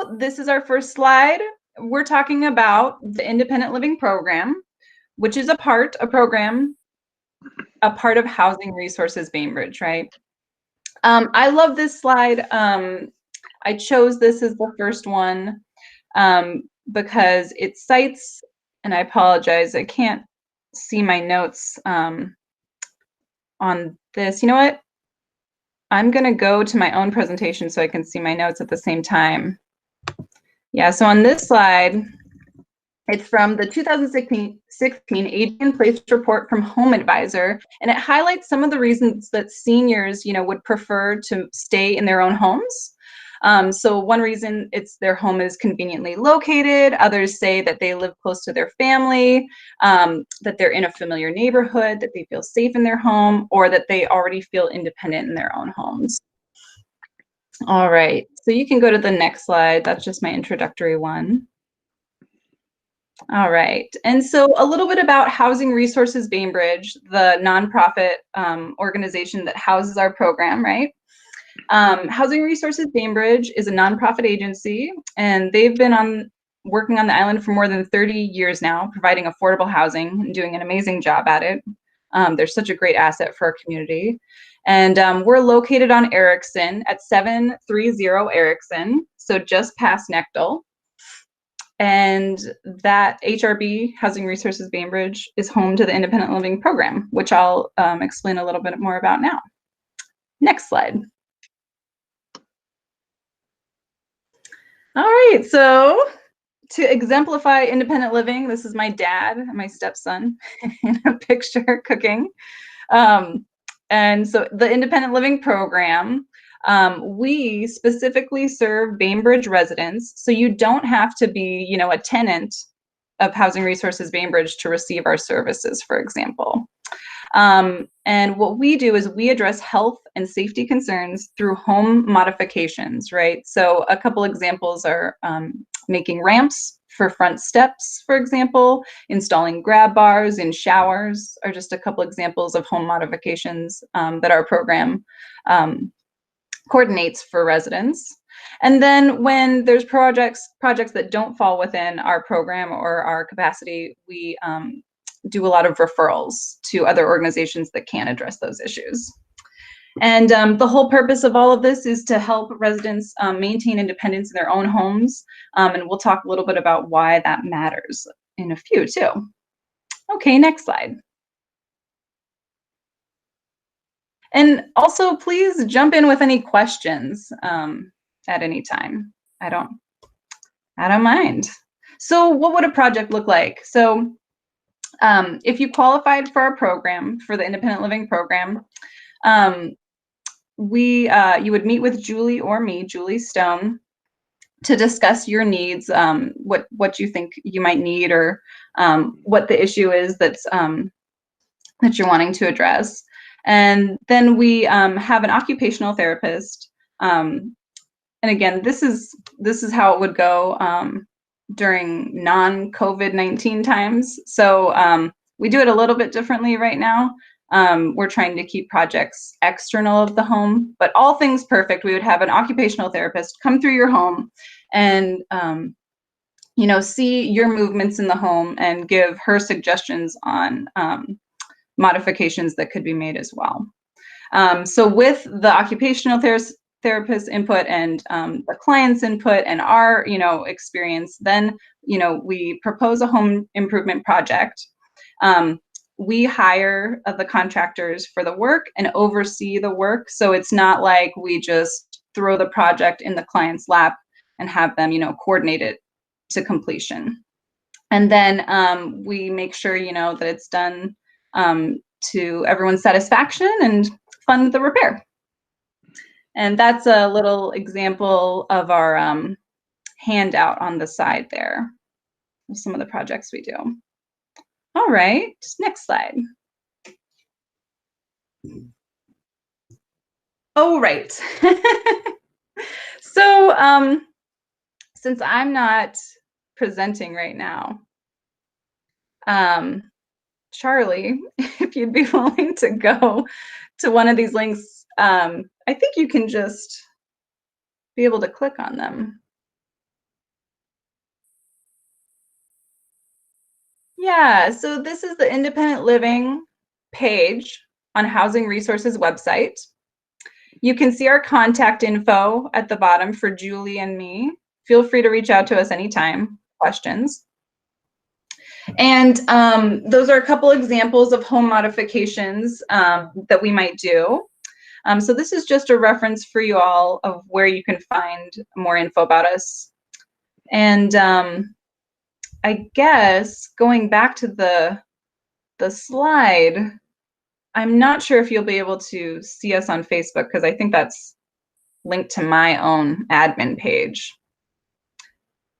So this is our first slide. We're talking about the independent living program, which is a part of Housing Resources Bainbridge, right? I love this slide. I chose this as the first one because it cites, and I apologize, I can't see my notes on this. You know what? I'm going to go to my own presentation so I can see my notes at the same time. Yeah, so on this slide, it's from the 2016 Aging in Place report from Home Advisor, and it highlights some of the reasons that seniors, would prefer to stay in their own homes. So one reason, it's their home is conveniently located. Others say that they live close to their family, that they're in a familiar neighborhood, that they feel safe in their home, or that they already feel independent in their own homes. All right, so you can go to the next slide. That's just my introductory one. All right, and so a little bit about Housing Resources Bainbridge, the nonprofit organization that houses our program, right? Housing Resources Bainbridge is a nonprofit agency, and they've been working on the island for more than 30 years now, providing affordable housing and doing an amazing job at it. They're such a great asset for our community. And we're located on Erickson at 730 Erickson, so just past Nectal. And that HRB, Housing Resources Bainbridge, is home to the independent living program, which I'll explain a little bit more about now. Next slide. All right, so to exemplify independent living, this is my dad and my stepson in a picture cooking. And so the independent living program, we specifically serve Bainbridge residents, so you don't have to be, a tenant of Housing Resources Bainbridge to receive our services, for example. And what we do is we address health and safety concerns through home modifications, right? So a couple examples are making ramps for front steps, for example, installing grab bars in showers are just a couple examples of home modifications that our program coordinates for residents. And then when there's projects that don't fall within our program or our capacity, we do a lot of referrals to other organizations that can address those issues. And the whole purpose of all of this is to help residents maintain independence in their own homes. And we'll talk a little bit about why that matters in a few too. Okay, next slide. And also please jump in with any questions at any time. I don't mind. So what would a project look like? So if you qualified for our program, for the independent living program, you would meet with Julie or me, Julie Stone, to discuss your needs, what you think you might need, or what the issue is that you're wanting to address. And then we have an occupational therapist. And again, this is how it would go during non-COVID-19 times. So we do it a little bit differently right now. We're trying to keep projects external of the home, but all things perfect, we would have an occupational therapist come through your home and see your movements in the home and give her suggestions on modifications that could be made as well. So with the occupational therapist input and the client's input and our experience, then we propose a home improvement project. We hire the contractors for the work and oversee the work, so it's not like we just throw the project in the client's lap and have them coordinate it to completion. And then we make sure that it's done to everyone's satisfaction and fund the repair. And that's a little example of our handout on the side there of some of the projects we do. All right, next slide. Oh, right. So since I'm not presenting right now, Charlie, if you'd be willing to go to one of these links, I think you can just be able to click on them. Yeah, so this is the independent living page on Housing Resources website. You can see our contact info at the bottom for Julie and me. Feel free to reach out to us anytime, questions. And those are a couple examples of home modifications that we might do. So this is just a reference for you all of where you can find more info about us. And I guess going back to the slide, I'm not sure if you'll be able to see us on Facebook because I think that's linked to my own admin page.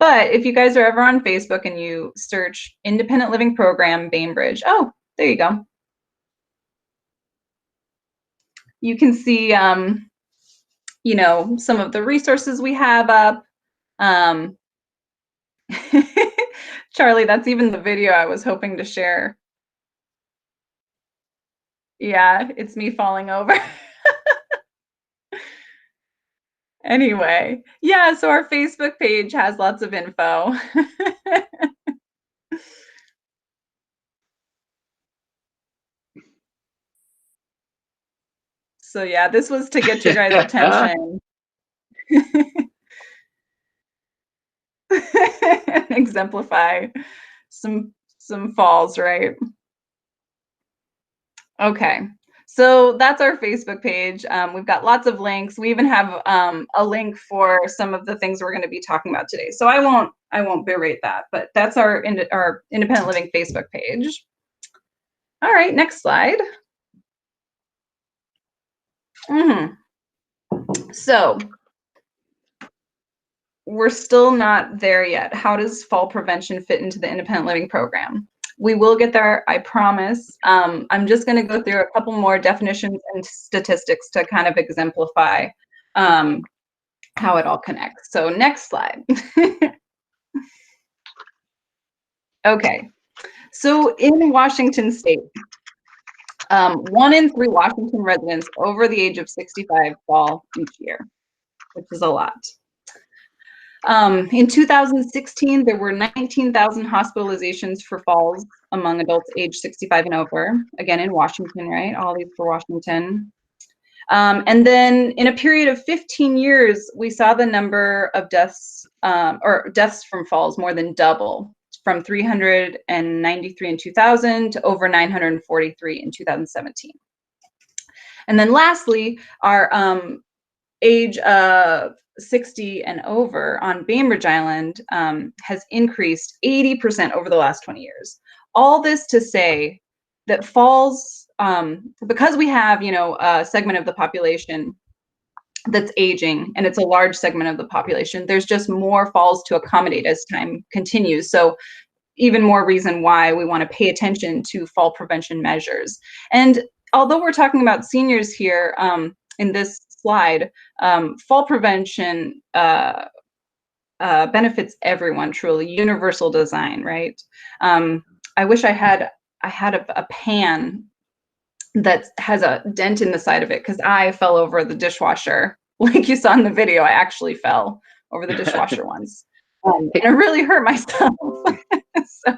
But if you guys are ever on Facebook and you search Independent Living Program Bainbridge, oh, there you go. You can see, you know, some of the resources we have up. Charlie, that's even the video I was hoping to share. Yeah, it's me falling over. Anyway, yeah, so our Facebook page has lots of info. So yeah, this was to get your guys' attention. Exemplify some falls, right? Okay, so that's our Facebook page. We've got lots of links. We even have a link for some of the things we're going to be talking about today. So I won't berate that, but that's our Independent Living Facebook page. All right, next slide. So we're still not there yet. How does fall prevention fit into the independent living program? We will get there, I promise. I'm just going to go through a couple more definitions and statistics to kind of exemplify how it all connects. So next slide. Okay, so in Washington state, 1 in 3 Washington residents over the age of 65 fall each year, which is a lot. In 2016, there were 19,000 hospitalizations for falls among adults age 65 and over, again in Washington, right? All these for Washington. And then in a period of 15 years, we saw the number of deaths or deaths from falls more than double, from 393 in 2000 to over 943 in 2017. And then lastly, our age 60 and over on Bainbridge Island has increased 80% over the last 20 years. All this to say that falls, because we have, you know, a segment of the population that's aging, and it's a large segment of the population, there's just more falls to accommodate as time continues. So even more reason why we want to pay attention to fall prevention measures. And although we're talking about seniors here in this slide, fall prevention benefits everyone, truly. Universal design, right? I wish I had a pan that has a dent in the side of it, because I fell over the dishwasher. Like you saw in the video, I actually fell over the dishwasher once. And it really hurt myself. So,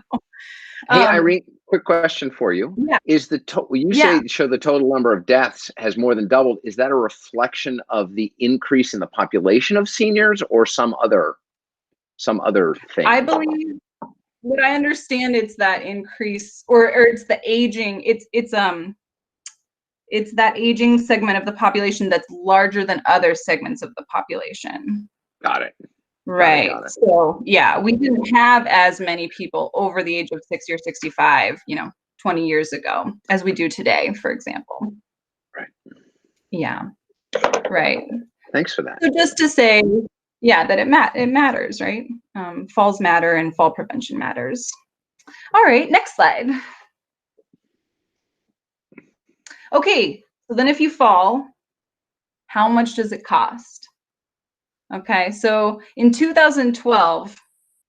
hey, Irene, quick question for you. Yeah. Is the when you say show the total number of deaths has more than doubled, is that a reflection of the increase in the population of seniors or some other thing? I believe, what I understand, it's that increase, or it's the aging. It's that aging segment of the population that's larger than other segments of the population. Got it. Right. So yeah, we didn't have as many people over the age of 60 or 65, you know, 20 years ago as we do today, for example. Right. Yeah. Right. Thanks for that. So just to say, yeah, that it matters, right? Falls matter and fall prevention matters. All right, next slide. Okay, so then if you fall, how much does it cost? Okay, so in 2012,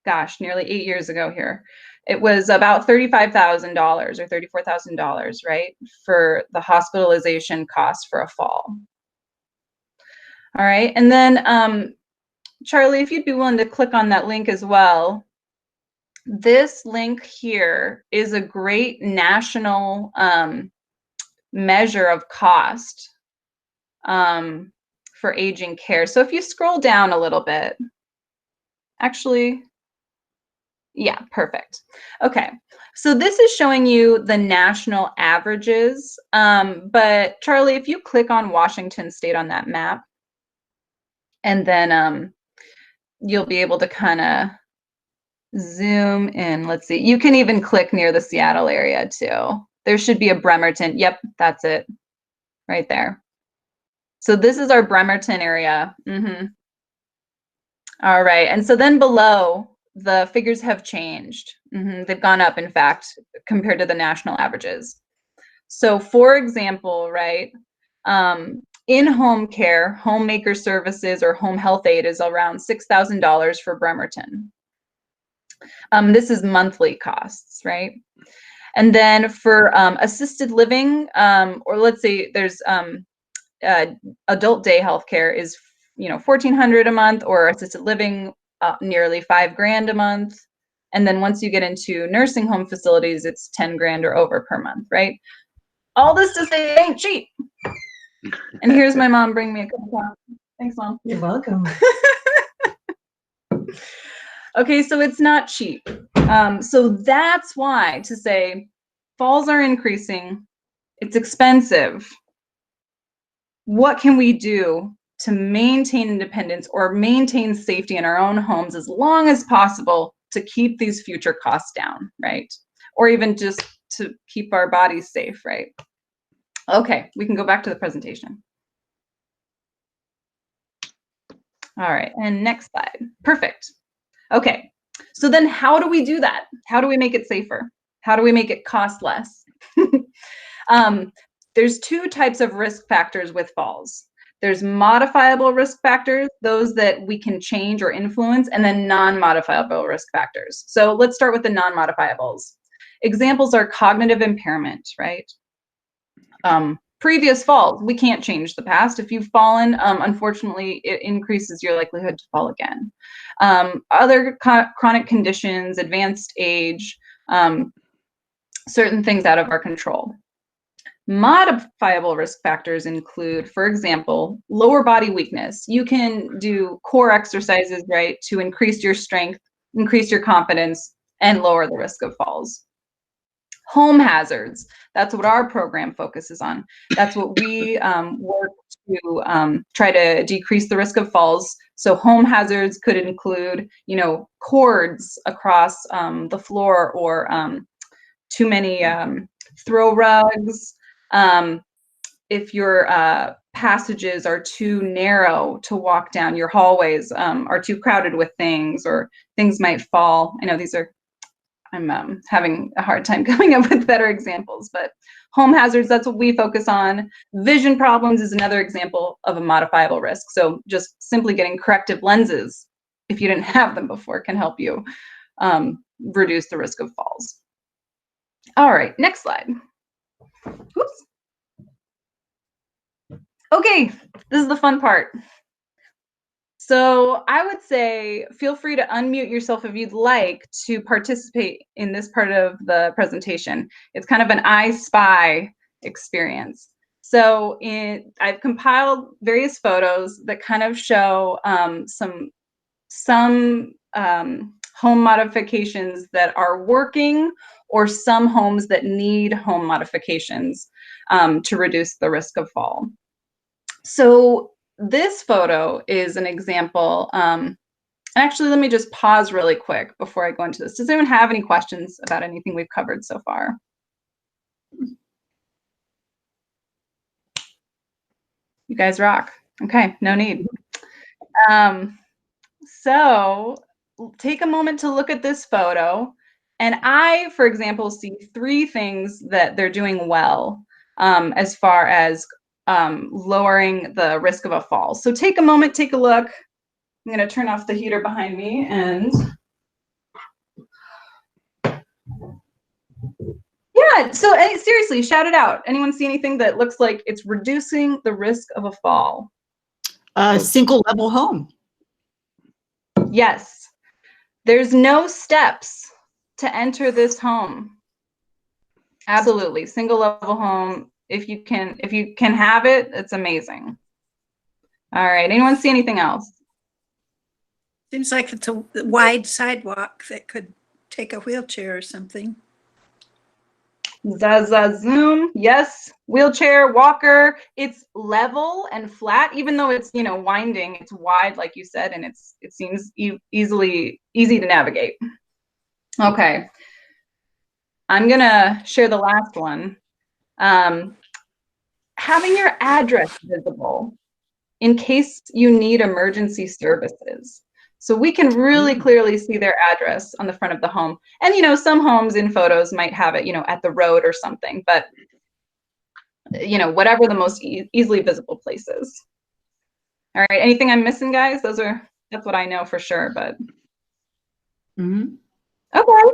gosh, nearly 8 years ago here, it was about $35,000 or $34,000, right, for the hospitalization cost for a fall. All right, and then Charlie, if you'd be willing to click on that link as well, this link here is a great national measure of cost for aging care. So if you scroll down a little bit, actually, yeah, perfect. Okay, so this is showing you the national averages, but Charlie, if you click on Washington State on that map, and then you'll be able to kind of zoom in. Let's see, you can even click near the Seattle area too. There should be a Bremerton. Yep, that's it, right there. So this is our Bremerton area. All right, and so then below, the figures have changed. They've gone up, in fact, compared to the national averages. So for example, right, in-home care, homemaker services, or home health aid is around $6,000 for Bremerton. This is monthly costs, right? And then for assisted living, or let's say there's adult day healthcare is, $1,400 a month, or assisted living nearly $5,000 a month. And then once you get into nursing home facilities, it's 10 grand or over per month, right? All this to say it ain't cheap. And here's my mom bringing me a cup of coffee. Thanks, Mom. You're welcome. Okay, so it's not cheap. So that's why to say falls are increasing, it's expensive. What can we do to maintain independence or maintain safety in our own homes as long as possible to keep these future costs down, right? Or even just to keep our bodies safe, right? Okay, we can go back to the presentation. All right, and next slide. Perfect. Okay, so then how do we do that? How do we make it safer? How do we make it cost less? There's two types of risk factors with falls. There's modifiable risk factors, those that we can change or influence, and then non-modifiable risk factors. So let's start with the non-modifiables. Examples are cognitive impairment, right? Previous falls, we can't change the past. If you've fallen, unfortunately, it increases your likelihood to fall again. Other chronic conditions, advanced age, certain things out of our control. Modifiable risk factors include, for example, lower body weakness. You can do core exercises, right, to increase your strength, increase your confidence, and lower the risk of falls. Home hazards, that's what our program focuses on. That's what we work to try to decrease the risk of falls. So home hazards could include, cords across the floor, or too many throw rugs. If your passages are too narrow to walk down, your hallways are too crowded with things, or things might fall. I know I'm having a hard time coming up with better examples, but home hazards, that's what we focus on. Vision problems is another example of a modifiable risk. So just simply getting corrective lenses, if you didn't have them before, can help you reduce the risk of falls. All right, next slide. Oops. Okay, this is the fun part. So I would say feel free to unmute yourself if you'd like to participate in this part of the presentation. It's kind of an I Spy experience. So I've compiled various photos that kind of show some home modifications that are working, or some homes that need home modifications to reduce the risk of fall. So this photo is an example. Actually, let me just pause really quick before I go into this. Does anyone have any questions about anything we've covered so far? You guys rock. Okay, no need. So take a moment to look at this photo. And I, for example, see three things that they're doing well as far as lowering the risk of a fall. So take a moment, take a look. I'm going to turn off the heater behind me, and yeah, so seriously, shout it out. Anyone see anything that looks like it's reducing the risk of a fall? Single level home. Yes. There's no steps. to enter this home. Absolutely, single level home. If you can have it, it's amazing. All right, anyone see anything else? Seems like it's a wide sidewalk that could take a wheelchair or something. Zaza zoom, yes, wheelchair, walker. It's level and flat, even though it's, you know, winding, it's wide, like you said, and it seems easy to navigate. Okay, I'm gonna share the last one. Having your address visible in case you need emergency services. So we can really clearly see their address on the front of the home. And, you know, some homes in photos might have it, you know, at the road or something, but, you know, whatever the most easily visible place is. All right, anything I'm missing, guys? That's what I know for sure, but. Okay.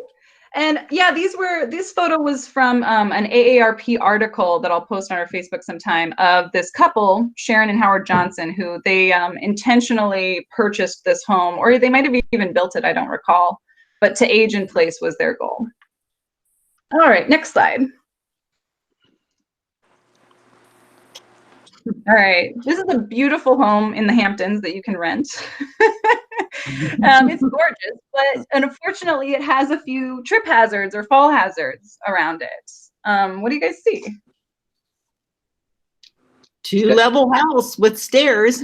And yeah, this photo was from an AARP article that I'll post on our Facebook sometime of this couple, Sharon and Howard Johnson, who they intentionally purchased this home, or they might have even built it, I don't recall, but to age in place was their goal. All right, next slide. All right, this is a beautiful home in the Hamptons that you can rent. It's gorgeous, but unfortunately it has a few trip hazards or fall hazards around it. What do you guys see? Two-level house with stairs.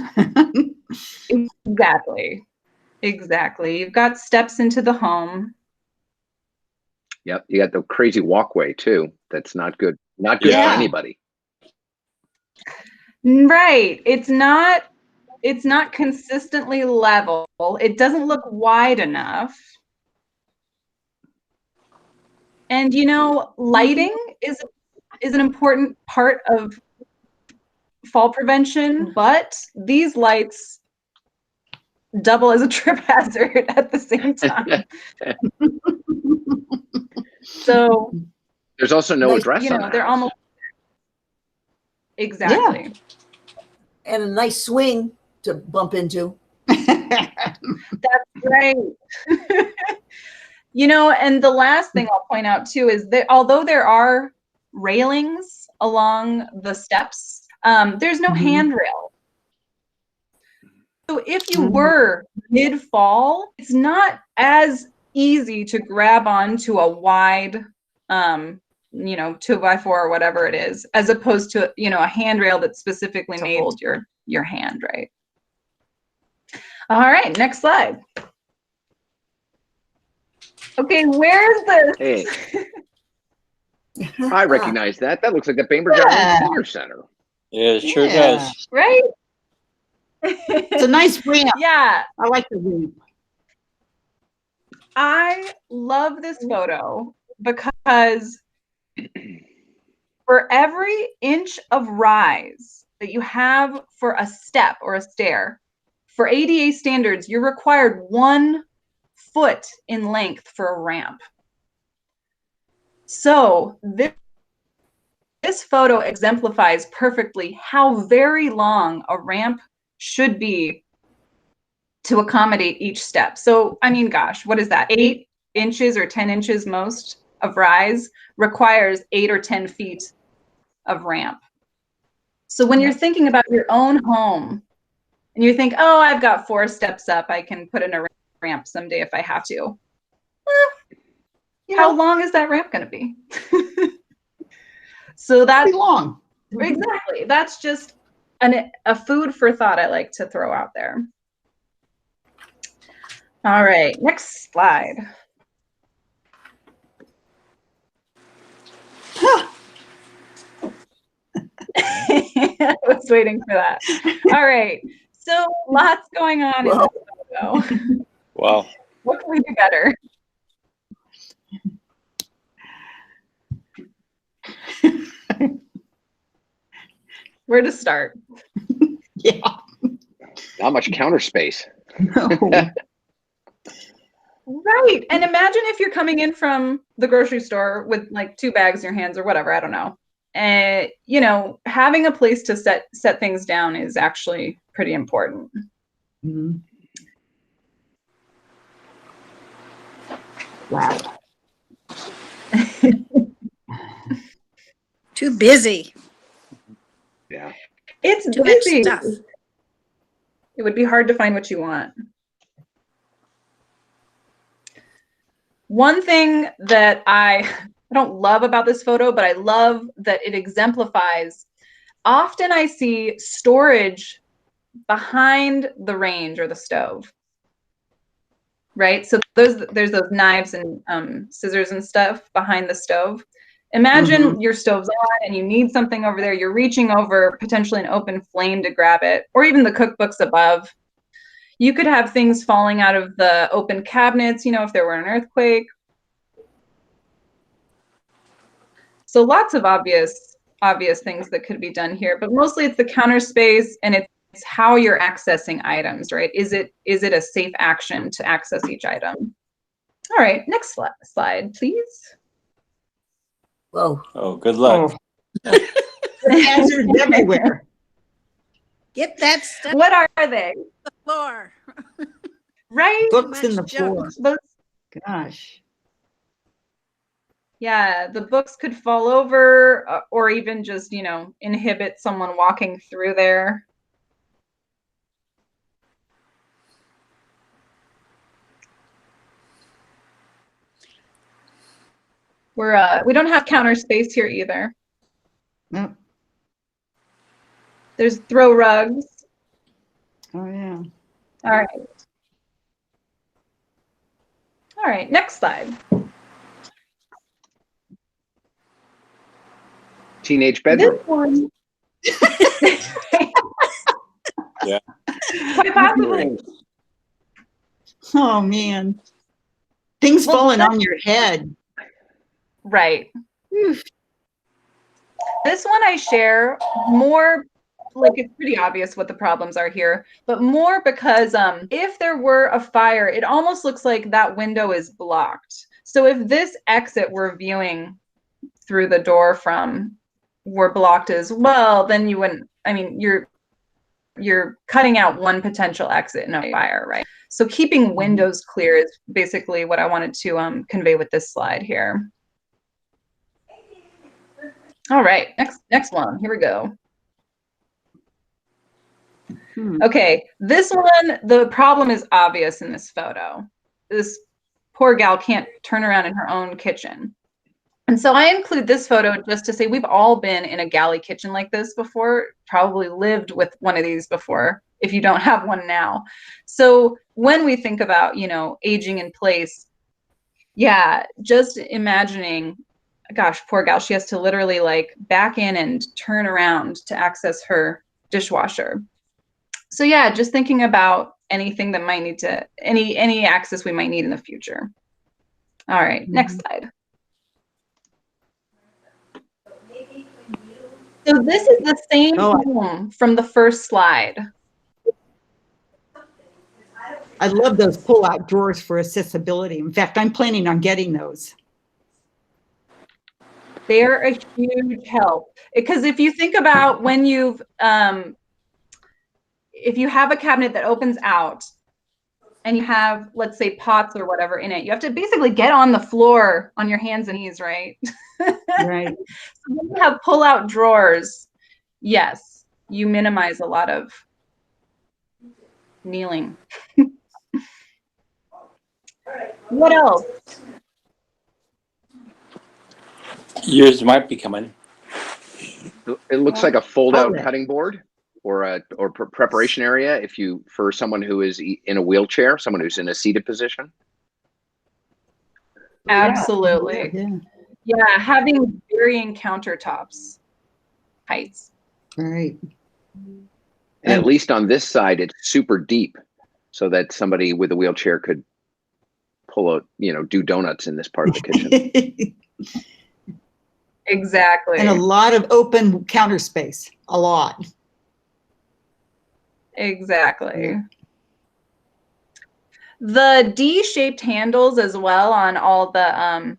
Exactly. You've got steps into the home. Yep, you got the crazy walkway too. That's not good. Not good for anybody. Right. It's not consistently level. It doesn't look wide enough. And you know, lighting is an important part of fall prevention, but these lights double as a trip hazard at the same time. So there's also no address. You know, they're almost exactly. Yeah. And a nice swing to bump into. That's right. You know, and the last thing I'll point out too is that although there are railings along the steps, there's no handrail. So if you were mid-fall, it's not as easy to grab onto a wide, you know, 2x4 or whatever it is, as opposed to, you know, a handrail that's specifically made to hold your hand, right? All right, next slide. Okay, where's this? Hey, I recognize that. That looks like the Bainbridge Island Senior Center. Yeah, it sure does. Right? It's a nice ramp. Yeah. I like the ramp. I love this photo because for every inch of rise that you have for a step or a stair, for ADA standards, you're required 1 foot in length for a ramp. So this photo exemplifies perfectly how very long a ramp should be to accommodate each step. So, I mean, gosh, what is that? 8 inches or 10 inches most of rise requires 8 or 10 feet of ramp. So when you're thinking about your own home and you think, oh, I've got 4 steps up, I can put in a ramp someday if I have to. How long is that ramp going to be? So that's long. Exactly. That's just a food for thought I like to throw out there. All right, next slide. I was waiting for that. All right, so lots going on in this photo. Wow. What can we do better? Where to start? Yeah. Not much counter space. No. Right. And imagine if you're coming in from the grocery store with like 2 bags in your hands or whatever, I don't know. And, you know, having a place to set things down is actually pretty important. Wow. Too busy. Yeah. It's Too much busy. stuff. It would be hard to find what you want. One thing that I don't love about this photo, but I love that it exemplifies, often I see storage behind the range or the stove, right? So there's those knives and scissors and stuff behind the stove. Imagine your stove's on and you need something over there. You're reaching over potentially an open flame to grab it, or even the cookbooks above. You could have things falling out of the open cabinets, you know, if there were an earthquake. So lots of obvious things that could be done here, but mostly it's the counter space and it's how you're accessing items, right? Is it a safe action to access each item? All right, next slide, please. Whoa. Oh, good luck. Hazards everywhere. Get that stuff What are they? on the floor. Right? Books in the much junk. floor. Those, Gosh. yeah, the books could fall over or even just, you know, inhibit someone walking through there. We don't have counter space here either. No. There's throw rugs. Oh, yeah. All right. All right, next slide. Teenage bedroom. This one. Yeah. Quite possibly. Oh, man. Things Well, falling on your head. Right. Oof. This one I share more, like it's pretty obvious what the problems are here, but more because if there were a fire, it almost looks like that window is blocked. So if this exit we're viewing through the door from were blocked as well, then you wouldn't, I mean, you're cutting out one potential exit in a fire, right? So keeping windows clear is basically what I wanted to convey with this slide here. All right, next one. Here we go. Okay, this one, the problem is obvious in this photo. This poor gal can't turn around in her own kitchen. And so I include this photo just to say we've all been in a galley kitchen like this before, probably lived with one of these before, if you don't have one now. So when we think about, you know, aging in place, yeah, just imagining, gosh, poor gal, she has to literally like back in and turn around to access her dishwasher. So yeah, just thinking about anything that might need to, any access we might need in the future. All right, next slide. So this is the same home from the first slide. I love those pull-out drawers for accessibility. In fact, I'm planning on getting those. They're a huge help because if you think about when you've, if you have a cabinet that opens out and you have, let's say, pots or whatever in it, you have to basically get on the floor on your hands and knees, right? Right. So when you have pull-out drawers, yes, you minimize a lot of kneeling. What else? Yours might be coming. It looks like a fold-out Okay. cutting board or preparation area if you, for someone who is in a wheelchair, someone who's in a seated position. Absolutely. Yeah. Yeah, having varying countertops heights. Right. And at least on this side, it's super deep so that somebody with a wheelchair could pull out, you know, do donuts in this part of the kitchen. Exactly. And a lot of open counter space. A lot. Exactly. The D-shaped handles as well on all the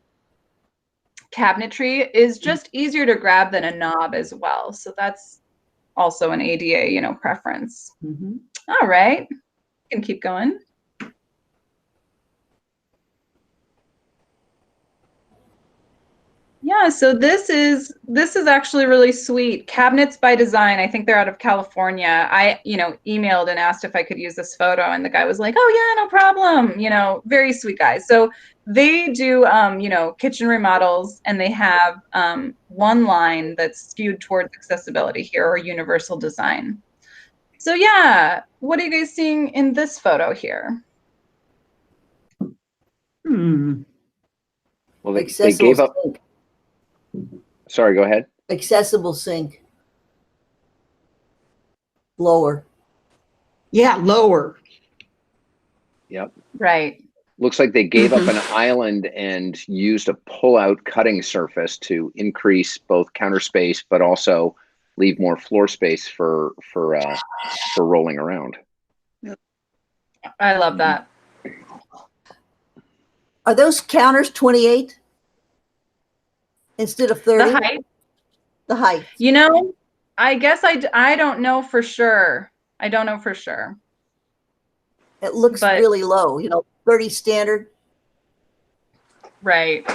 cabinetry is just easier to grab than a knob as well. So that's also an ADA, you know, preference. All right, you can keep going. Yeah, so this is actually really sweet. Cabinets by Design. I think they're out of California. I, emailed and asked if I could use this photo, and the guy was like, "Oh yeah, no problem." Very sweet guy. So they do, kitchen remodels, and they have one line that's skewed towards accessibility here, or universal design. So yeah, what are you guys seeing in this photo here? Well, they Accessible gave up. sink. Sorry, go ahead. Accessible sink. Lower. Yeah, lower. Yep. Right. Looks like they gave up an island and used a pull-out cutting surface to increase both counter space, but also leave more floor space for rolling around. I love that. Are those counters 28 instead of 30? The height. The height. I guess I don't know for sure. I don't know for sure. It looks But- really low, 30 standard. Right.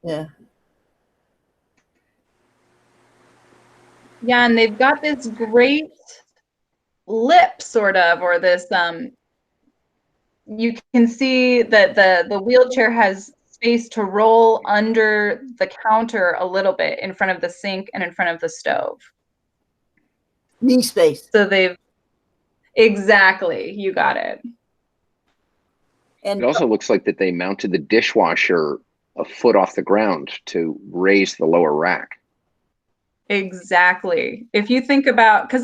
Yeah. Yeah, and they've got this great lip sort of, or this you can see that the wheelchair has space to roll under the counter a little bit in front of the sink and in front of the stove. Knee space. So exactly, you got it. And It also looks like that they mounted the dishwasher a foot off the ground to raise the lower rack. Exactly. If you think about, because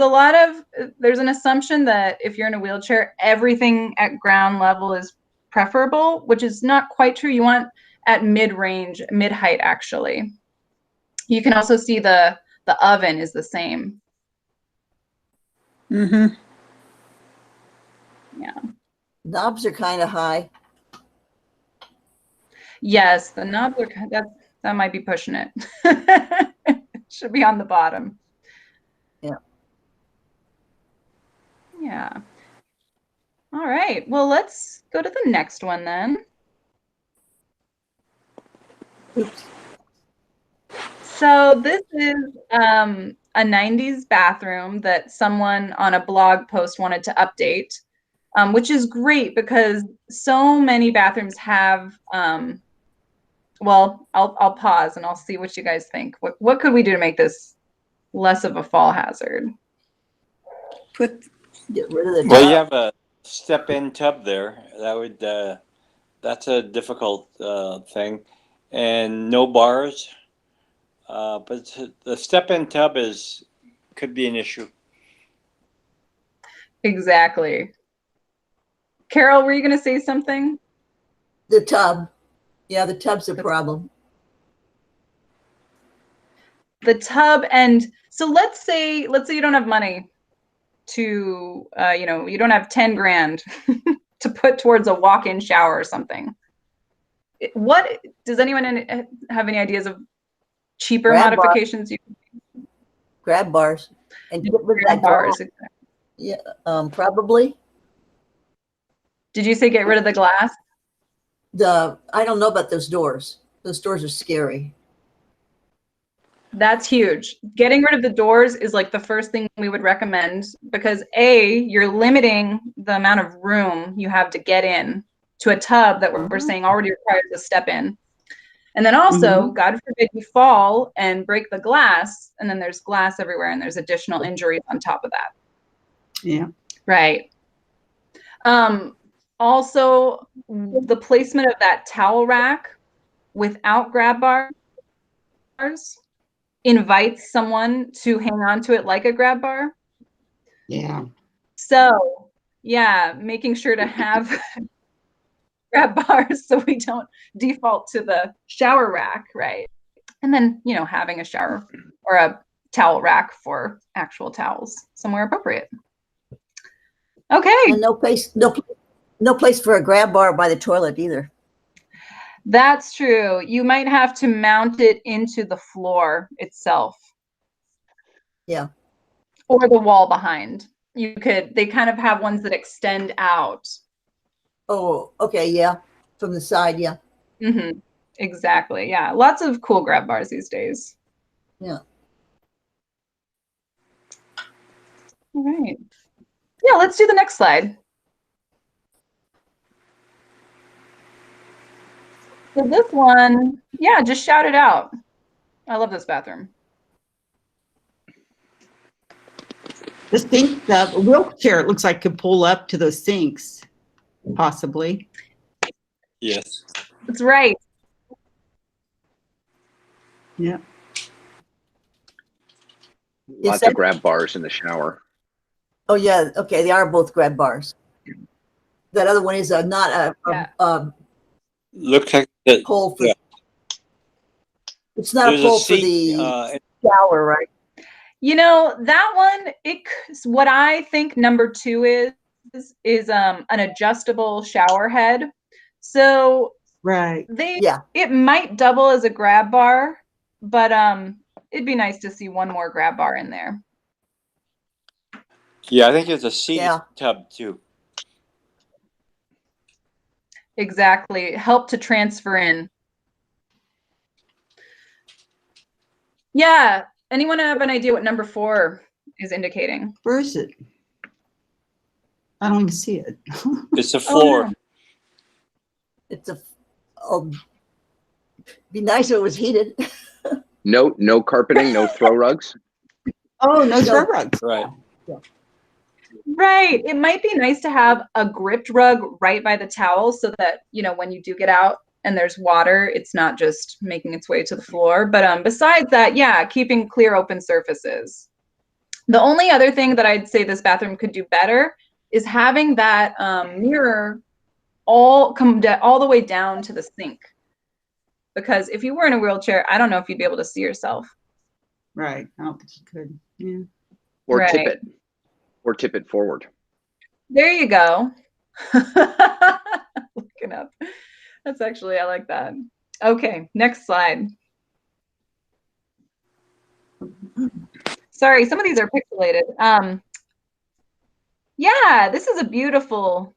there's an assumption that if you're in a wheelchair, everything at ground level is preferable, which is not quite true. You want at mid-range, mid-height, actually. You can also see the oven is the same. Mm-hmm. Yeah. knobs are kind of high. Yes, the knobs are, that might be pushing it. Should be on the bottom. Yeah. Yeah. All right. Well, let's go to the next one then. Oops. So this is a 90s bathroom that someone on a blog post wanted to update, which is great because so many bathrooms have, well, I'll pause and I'll see what you guys think. What could we do to make this less of a fall hazard? Get rid of the Well, you top. have a step-in tub there. That's a difficult thing, and no bars. But the step-in tub could be an issue. Exactly. Carol, were you going to say something? The tub. Yeah, the tub's a problem. The tub, and so let's say you don't have money to, you don't have 10 grand to put towards a walk-in shower or something. What does anyone have any ideas of cheaper Grab bar. modifications? Grab bars and get rid of that Bars. glass. Yeah, probably. Did you say get rid of the glass? I don't know about those doors. Those doors are scary. That's huge. Getting rid of the doors is like the first thing we would recommend because you're limiting the amount of room you have to get in to a tub that we're saying already requires a step in. And then also, God forbid you fall and break the glass, and then there's glass everywhere and there's additional injuries on top of that. Yeah. Right. Also, the placement of that towel rack without grab bars invites someone to hang on to it like a grab bar. Yeah. So, yeah, making sure to have grab bars so we don't default to the shower rack, right? And then, having a shower or a towel rack for actual towels somewhere appropriate. Okay. And no place for a grab bar by the toilet either. That's true. You might have to mount it into the floor itself. Yeah. Or the wall behind. They kind of have ones that extend out. Oh, okay. Yeah. From the side. Yeah. Mm-hmm. Exactly. Yeah. Lots of cool grab bars these days. Yeah. All right. Yeah, let's do the next slide. So this one, yeah, just shout it out. I love this bathroom. The sink, the wheelchair, it looks like could pull up to those sinks, possibly. Yes. That's right. Yeah. Lots that- of grab bars in the shower. Oh, yeah. Okay. They are both grab bars. That other one is not a, Yeah. Looks like that. pole for, Yeah. it's not a There's a pole for seat. the shower, right? You know, that one, what I think number 2 is an adjustable shower head. So Right. it might double as a grab bar, but it'd be nice to see one more grab bar in there. Yeah, I think there's a seat Yeah. tub too. Exactly. Help to transfer in. Yeah. Anyone have an idea what number 4 is indicating? Where is it? I don't even see it. It's the floor. no. It's be nice if it was heated. No carpeting, no throw rugs. Oh, no No. throw rugs. Right. Right. It might be nice to have a gripped rug right by the towel so that, you know, when you do get out and there's water, it's not just making its way to the floor. But besides that, yeah, keeping clear open surfaces. The only other thing that I'd say this bathroom could do better is having that mirror all the way down to the sink. Because if you were in a wheelchair, I don't know if you'd be able to see yourself. Right. I don't think you could. Yeah. Or Right. tip it. Or tip it forward. There you go. Looking up. That's actually, I like that. Okay, next slide. Sorry, some of these are pixelated. Yeah, this is a beautiful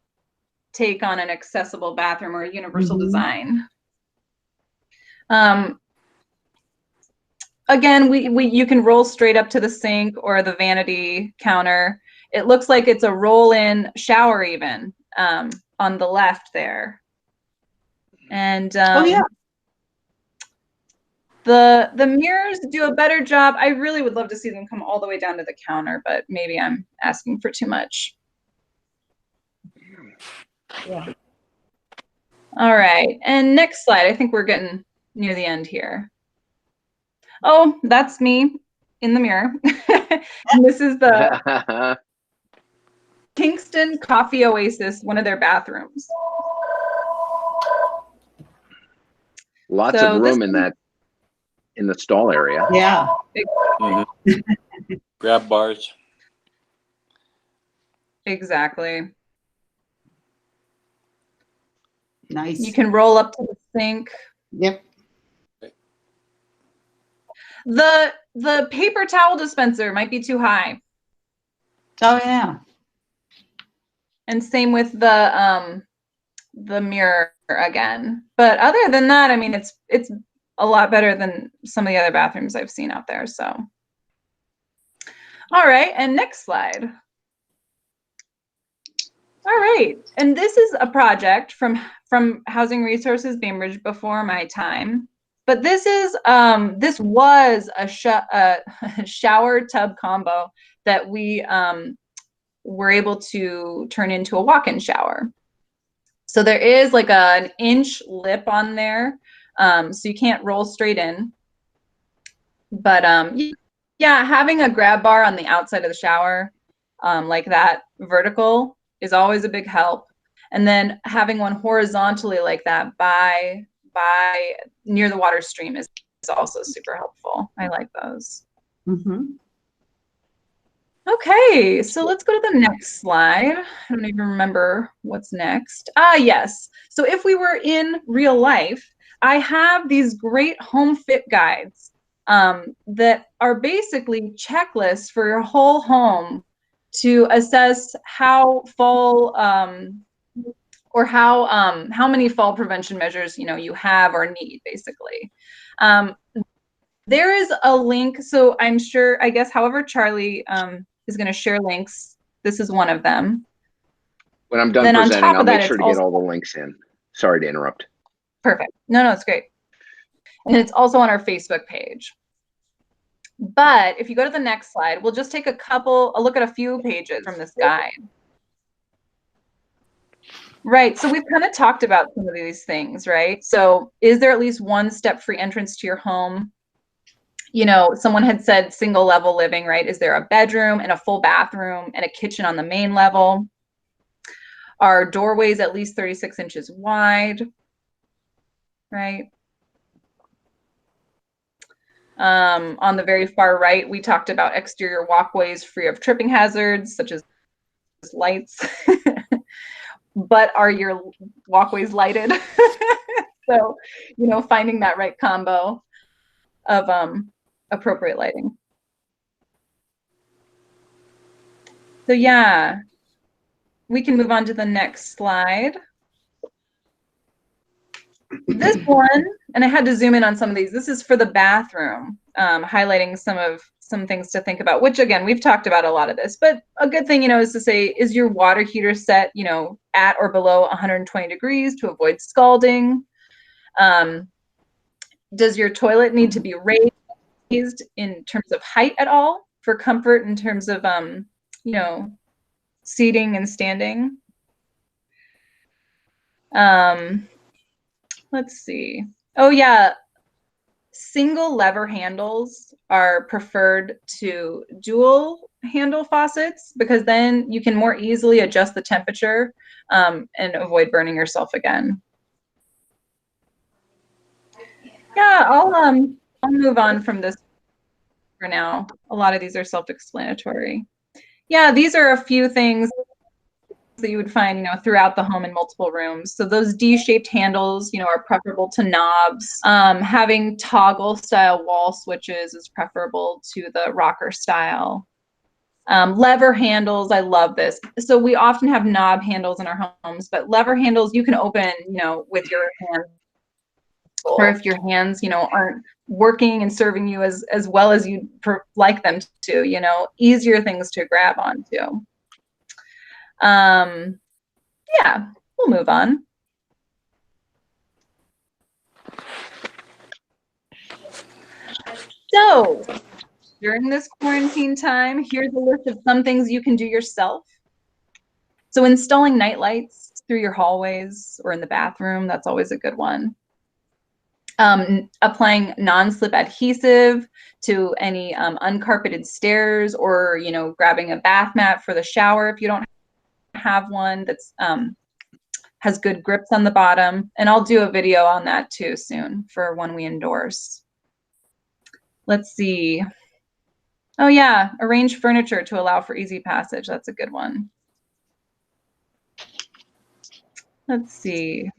take on an accessible bathroom or a universal design. Again, you can roll straight up to the sink or the vanity counter. It looks like it's a roll-in shower even on the left there. And Oh, yeah. the mirrors do a better job. I really would love to see them come all the way down to the counter, but maybe I'm asking for too much. Yeah. All right, and next slide. I think we're getting near the end here. Oh, that's me in the mirror. And this is the Kingston Coffee Oasis, one of their bathrooms. Lots So of this room in the stall area. Yeah. Mhm. Grab bars. Exactly. Nice. You can roll up to the sink. Yep. The paper towel dispenser might be too high. Oh, yeah. And same with the mirror again. But other than that, I mean, it's a lot better than some of the other bathrooms I've seen out there. So, all right, and next slide. All right, and this is a project from Housing Resources Bainbridge before my time. But this was a shower tub combo that we were able to turn into a walk-in shower. So there is like an inch lip on there, so you can't roll straight in. But yeah, having a grab bar on the outside of the shower, like that vertical, is always a big help. And then having one horizontally like that by near the water stream is also super helpful. I like those. Mm-hmm. Okay, so let's go to the next slide. I don't even remember what's next. Yes. So if we were in real life, I have these great home fit guides that are basically checklists for your whole home to assess how fall or how many fall prevention measures, you know, you have or need, basically. There is a link, so I'm sure, I guess, however Charlie is going to share links, this is one of them. When I'm done Then on presenting, top I'll of that, make sure it's to get also all the links in. Sorry to interrupt. perfect. No, it's great. And it's also on our Facebook page. But if you go to the next slide, we'll just take a look at a few pages from this guide. Right, so we've kind of talked about some of these things, right? So is there at least one step-free entrance to your home? You know, someone had said single level living, right? Is there a bedroom and a full bathroom and a kitchen on the main level? Are doorways at least 36 inches wide, right? On the very far right, we talked about exterior walkways free of tripping hazards, such as lights. But are your walkways lighted? So, you know, finding that right combo of appropriate lighting. So yeah, we can move on to the next slide. This one, and I had to zoom in on some of these. This is for the bathroom, highlighting some things to think about, which again, we've talked about a lot of this, but a good thing, you know, is to say, is your water heater set, you know, at or below 120 degrees to avoid scalding? Does your toilet need to be raised in terms of height at all for comfort in terms of, you know, seating and standing? Let's see. Oh yeah, single lever handles are preferred to dual handle faucets because then you can more easily adjust the temperature and avoid burning yourself again. Yeah, I'll move on from this for now. A lot of these are self-explanatory. Yeah, these are a few things that you would find, you know, throughout the home in multiple rooms. So those D-shaped handles, you know, are preferable to knobs. Having toggle style wall switches is preferable to the rocker style. Lever handles, I love this. So we often have knob handles in our homes, but lever handles you can open, you know, with your hands, or if your hands, you know, aren't working and serving you as well as you'd like them to, you know, easier things to grab onto. Yeah, we'll move on. So during this quarantine time, here's a list of some things you can do yourself. So installing night lights through your hallways or in the bathroom, that's always a good one. Applying non-slip adhesive to any uncarpeted stairs, or, you know, grabbing a bath mat for the shower if you don't have one that's has good grips on the bottom. And I'll do a video on that too soon for when we endorse. Let's see. Oh yeah, arrange furniture to allow for easy passage. That's a good one. Let's see.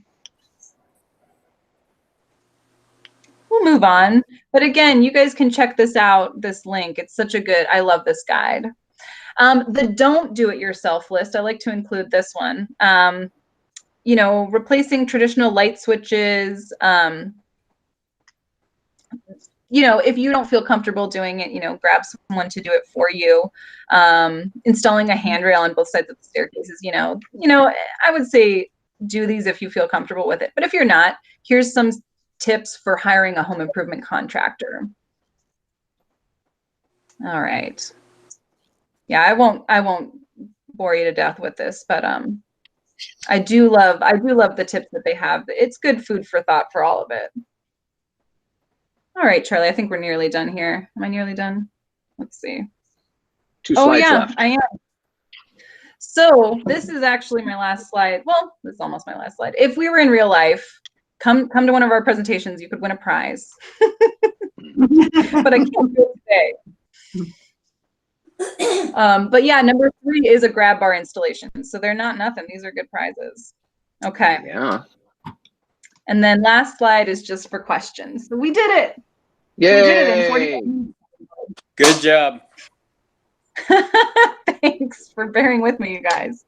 We'll move on. But again, you guys can check this out, this link. It's such a good, I love this guide. The don't do it yourself list, I like to include this one. You know, replacing traditional light switches. You know, if you don't feel comfortable doing it, you know, grab someone to do it for you. Installing a handrail on both sides of the staircases, you know, I would say do these if you feel comfortable with it. But if you're not, here's some tips for hiring a home improvement contractor. All right. Yeah, I won't bore you to death with this, but I do love the tips that they have. It's good food for thought for all of it. All right, Charlie, I think we're nearly done here. Am I nearly done? Let's see. 2 slides yeah, left. I am. So this is actually my last slide. Well, this is almost my last slide. If we were in real life, come to one of our presentations, you could win a prize. But I can't do it today. But yeah, number 3 is a grab bar installation. So they're not nothing. These are good prizes. Okay. Yeah. And then last slide is just for questions. So we did it. Yay! We did it in 40 minutes. Good job. Thanks for bearing with me, you guys.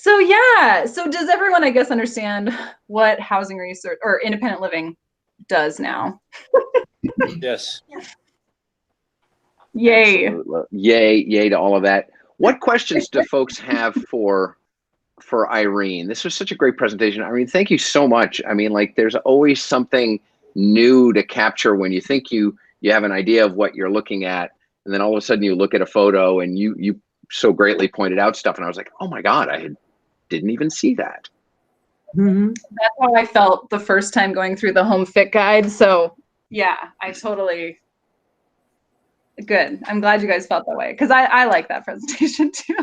So yeah, so does everyone, I guess, understand what housing research or independent living does now? Yes. Yay. Absolutely. Yay to all of that. What questions do folks have for Irene? This was such a great presentation. Irene, thank you so much. I mean, like, there's always something new to capture when you think you have an idea of what you're looking at, and then all of a sudden you look at a photo and you so greatly pointed out stuff, and I was like, oh my God, I didn't even see that. Mhm. That's how I felt the first time going through the home fit guide. So yeah, I totally good. I'm glad you guys felt that way because I like that presentation too.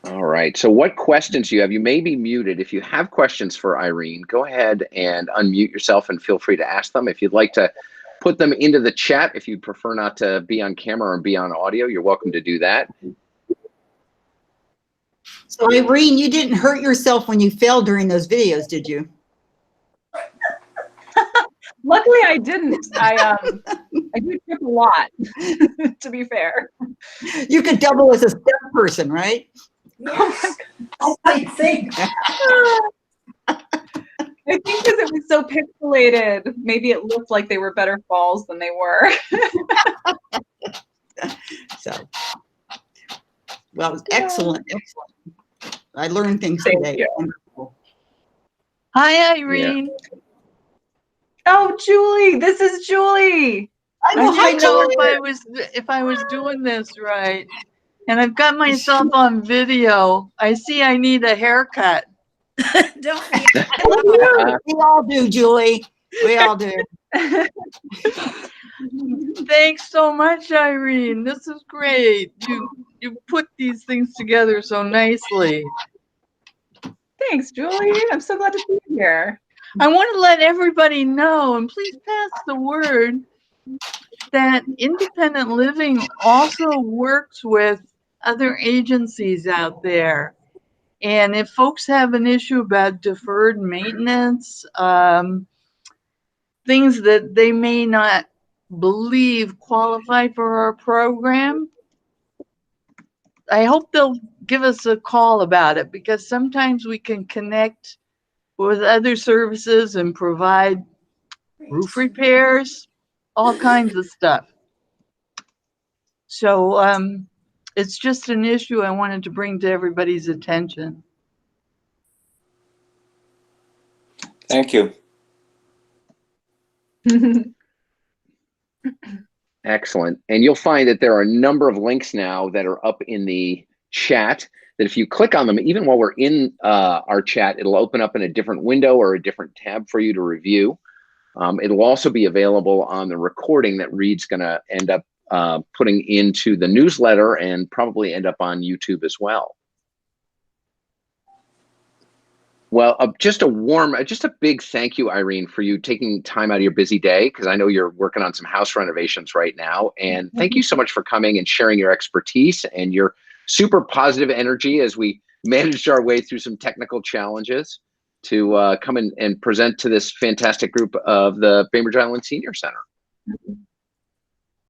All right. So what questions do you have? You may be muted. If you have questions for Irene, go ahead and unmute yourself and feel free to ask them. If you'd like to put them into the chat, if you'd prefer not to be on camera or be on audio, you're welcome to do that. So Irene, you didn't hurt yourself when you fell during those videos, did you? Luckily, I didn't. I do trip a lot, to be fair. You could double as a step person, right? Yes, I think. I think because it was so pixelated, maybe it looked like they were better falls than they were. So, well, it was excellent. I learned things Thank today. you. Wonderful. Hi, Irene. Oh, Julie, this is Julie. I I know, hi, didn't know Julie. if I was doing this right. And I've got myself on video. I see I need a haircut. Don't we? We all do, Julie. We all do. Thanks so much, Irene. This is great. You put these things together so nicely. Thanks, Julie. I'm so glad to be here. I want to let everybody know, and please pass the word, that independent living also works with other agencies out there. And if folks have an issue about deferred maintenance, things that they may not believe qualify for our program, I hope they'll give us a call about it, because sometimes we can connect with other services and provide roof repairs, all kinds of stuff. So it's just an issue I wanted to bring to everybody's attention. Thank you. Excellent. And you'll find that there are a number of links now that are up in the chat that if you click on them, even while we're in our chat, it'll open up in a different window or a different tab for you to review. It'll also be available on the recording that Reed's going to end up putting into the newsletter and probably end up on YouTube as well. Well, just a big thank you, Irene, for you taking time out of your busy day, because I know you're working on some house renovations right now. And thank you so much for coming and sharing your expertise and your super positive energy as we managed our way through some technical challenges to come in and present to this fantastic group of the Bainbridge Island Senior Center.